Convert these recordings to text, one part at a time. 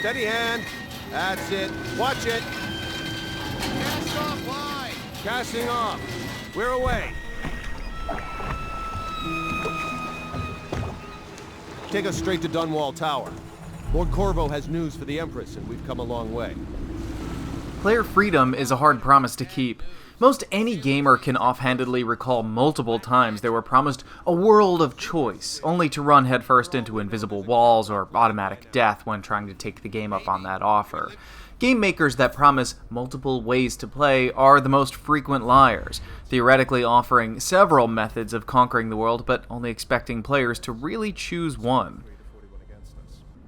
Steady hand. That's it. Watch it. Cast off line. Casting off. We're away. Take us straight to Dunwall Tower. Lord Corvo has news for the Empress, and we've come a long way. Player freedom is a hard promise to keep. Most any gamer can offhandedly recall multiple times they were promised a world of choice, only to run headfirst into invisible walls or automatic death when trying to take the game up on that offer. Game makers that promise multiple ways to play are the most frequent liars, theoretically offering several methods of conquering the world, but only expecting players to really choose one.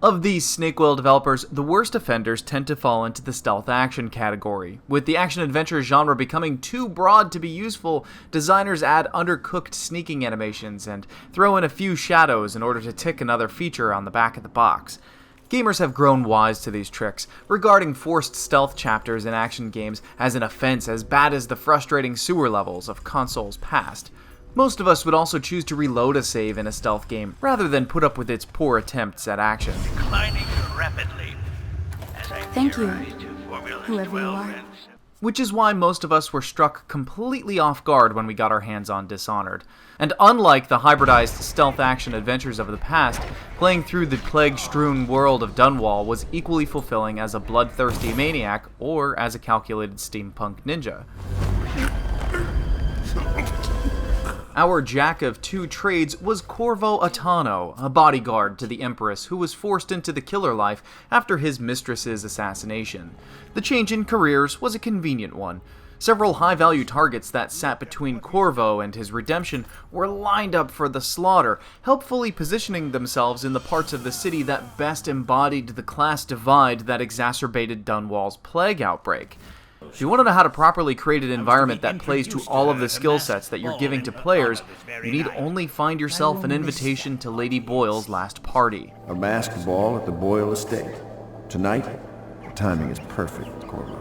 Of these Snakewell developers, the worst offenders tend to fall into the stealth action category. With the action-adventure genre becoming too broad to be useful, designers add undercooked sneaking animations and throw in a few shadows in order to tick another feature on the back of the box. Gamers have grown wise to these tricks, regarding forced stealth chapters in action games as an offense as bad as the frustrating sewer levels of consoles past. Most of us would also choose to reload a save in a stealth game, rather than put up with its poor attempts at action. Declining rapidly. Thank you, whoever you are. Which is why most of us were struck completely off guard when we got our hands on Dishonored. And unlike the hybridized stealth action adventures of the past, playing through the plague-strewn world of Dunwall was equally fulfilling as a bloodthirsty maniac or as a calculated steampunk ninja. Our jack of two trades was Corvo Atano, a bodyguard to the Empress who was forced into the killer life after his mistress's assassination. The change in careers was a convenient one. Several high-value targets that sat between Corvo and his redemption were lined up for the slaughter, helpfully positioning themselves in the parts of the city that best embodied the class divide that exacerbated Dunwall's plague outbreak. If you want to know how to properly create an environment that plays to all of the skill sets that you're giving to players, you need only find yourself an invitation to Lady Boyle's last party. A masked ball at the Boyle estate. Tonight, the timing is perfect, Corvo.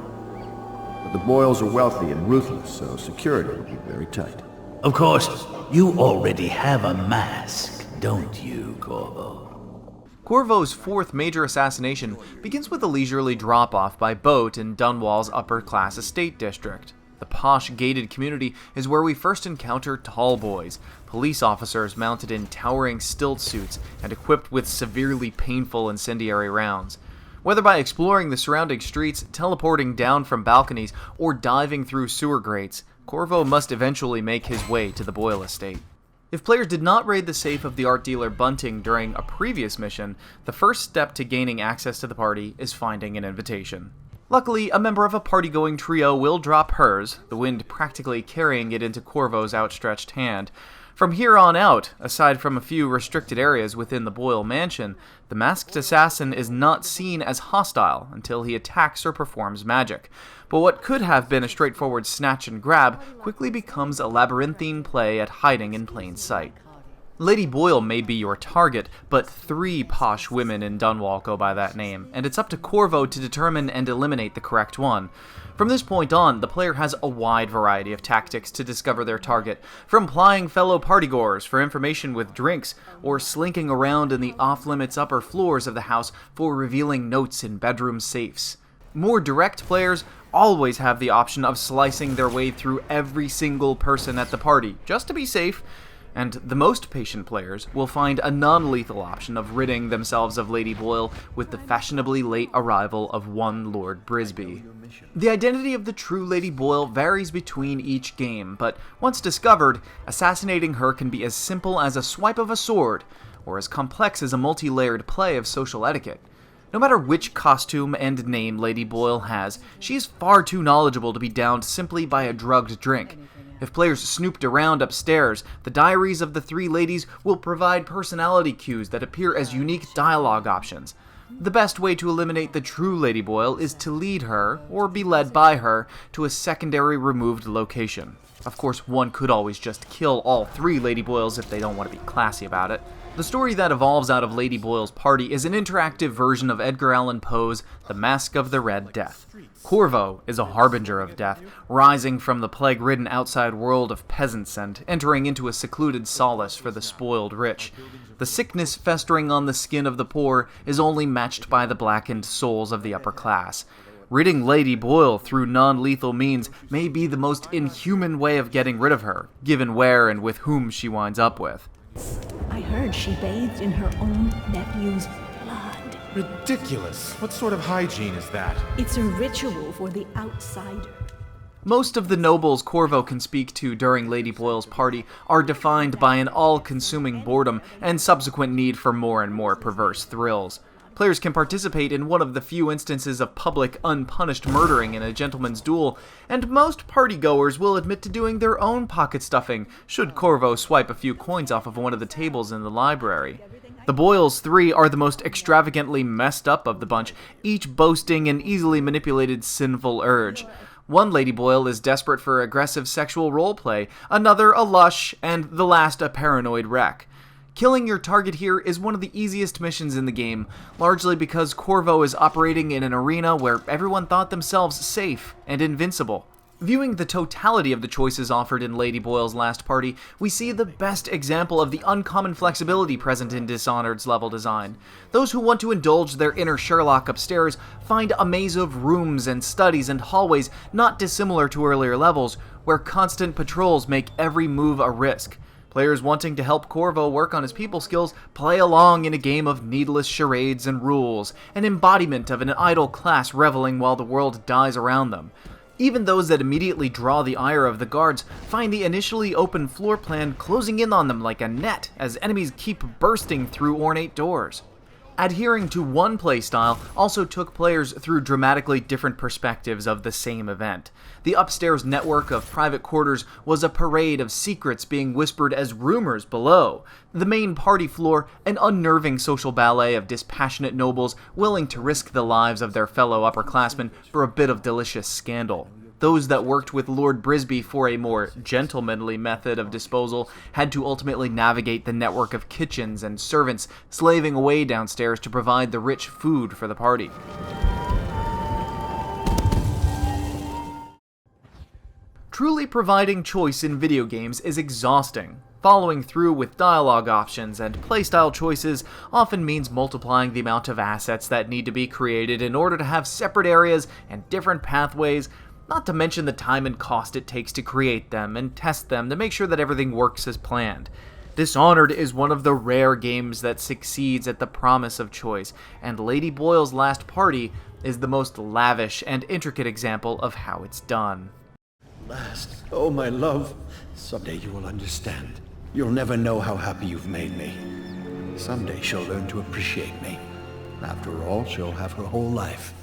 But the Boyles are wealthy and ruthless, so security will be very tight. Of course, you already have a mask, don't you, Corvo? Corvo's fourth major assassination begins with a leisurely drop-off by boat in Dunwall's upper-class estate district. The posh, gated community is where we first encounter tall boys, police officers mounted in towering stilt suits and equipped with severely painful incendiary rounds. Whether by exploring the surrounding streets, teleporting down from balconies, or diving through sewer grates, Corvo must eventually make his way to the Boyle estate. If players did not raid the safe of the art dealer Bunting during a previous mission, the first step to gaining access to the party is finding an invitation. Luckily, a member of a party-going trio will drop hers, the wind practically carrying it into Corvo's outstretched hand. From here on out, aside from a few restricted areas within the Boyle mansion, the masked assassin is not seen as hostile until he attacks or performs magic. But what could have been a straightforward snatch and grab quickly becomes a labyrinthine play at hiding in plain sight. Lady Boyle may be your target, but 3 posh women in Dunwall go by that name, and it's up to Corvo to determine and eliminate the correct one. From this point on, the player has a wide variety of tactics to discover their target, from plying fellow partygoers for information with drinks, or slinking around in the off-limits upper floors of the house for revealing notes in bedroom safes. More direct players always have the option of slicing their way through every single person at the party, just to be safe, and the most patient players will find a non-lethal option of ridding themselves of Lady Boyle with the fashionably late arrival of one Lord Brisby. The identity of the true Lady Boyle varies between each game, but once discovered, assassinating her can be as simple as a swipe of a sword, or as complex as a multi-layered play of social etiquette. No matter which costume and name Lady Boyle has, she is far too knowledgeable to be downed simply by a drugged drink. If players snooped around upstairs, the diaries of the 3 ladies will provide personality cues that appear as unique dialogue options. The best way to eliminate the true Lady Boyle is to lead her, or be led by her, to a secondary removed location. Of course, one could always just kill all 3 Lady Boyles if they don't want to be classy about it. The story that evolves out of Lady Boyle's party is an interactive version of Edgar Allan Poe's The Masque of the Red Death. Corvo is a harbinger of death, rising from the plague-ridden outside world of peasants and entering into a secluded solace for the spoiled rich. The sickness festering on the skin of the poor is only matched by the blackened souls of the upper class. Ridding Lady Boyle through non-lethal means may be the most inhuman way of getting rid of her, given where and with whom she winds up with. I heard she bathed in her own nephew's blood. Ridiculous. What sort of hygiene is that? It's a ritual for the outsider. Most of the nobles Corvo can speak to during Lady Boyle's party are defined by an all-consuming boredom and subsequent need for more and more perverse thrills. Players can participate in one of the few instances of public, unpunished murdering in a gentleman's duel, and most partygoers will admit to doing their own pocket stuffing, should Corvo swipe a few coins off of one of the tables in the library. The Boyles 3 are the most extravagantly messed up of the bunch, each boasting an easily manipulated sinful urge. One Lady Boyle is desperate for aggressive sexual roleplay, another a lush, and the last a paranoid wreck. Killing your target here is one of the easiest missions in the game, largely because Corvo is operating in an arena where everyone thought themselves safe and invincible. Viewing the totality of the choices offered in Lady Boyle's last party, we see the best example of the uncommon flexibility present in Dishonored's level design. Those who want to indulge their inner Sherlock upstairs find a maze of rooms and studies and hallways not dissimilar to earlier levels, where constant patrols make every move a risk. Players wanting to help Corvo work on his people skills play along in a game of needless charades and rules, an embodiment of an idle class reveling while the world dies around them. Even those that immediately draw the ire of the guards find the initially open floor plan closing in on them like a net as enemies keep bursting through ornate doors. Adhering to one playstyle also took players through dramatically different perspectives of the same event. The upstairs network of private quarters was a parade of secrets being whispered as rumors below. The main party floor, an unnerving social ballet of dispassionate nobles willing to risk the lives of their fellow upperclassmen for a bit of delicious scandal. Those that worked with Lord Brisby for a more gentlemanly method of disposal had to ultimately navigate the network of kitchens and servants slaving away downstairs to provide the rich food for the party. Truly providing choice in video games is exhausting. Following through with dialogue options and playstyle choices often means multiplying the amount of assets that need to be created in order to have separate areas and different pathways, not to mention the time and cost it takes to create them and test them to make sure that everything works as planned. Dishonored is one of the rare games that succeeds at the promise of choice, and Lady Boyle's last party is the most lavish and intricate example of how it's done. Last, oh my love, someday you will understand. You'll never know how happy you've made me. Someday she'll learn to appreciate me. After all, she'll have her whole life.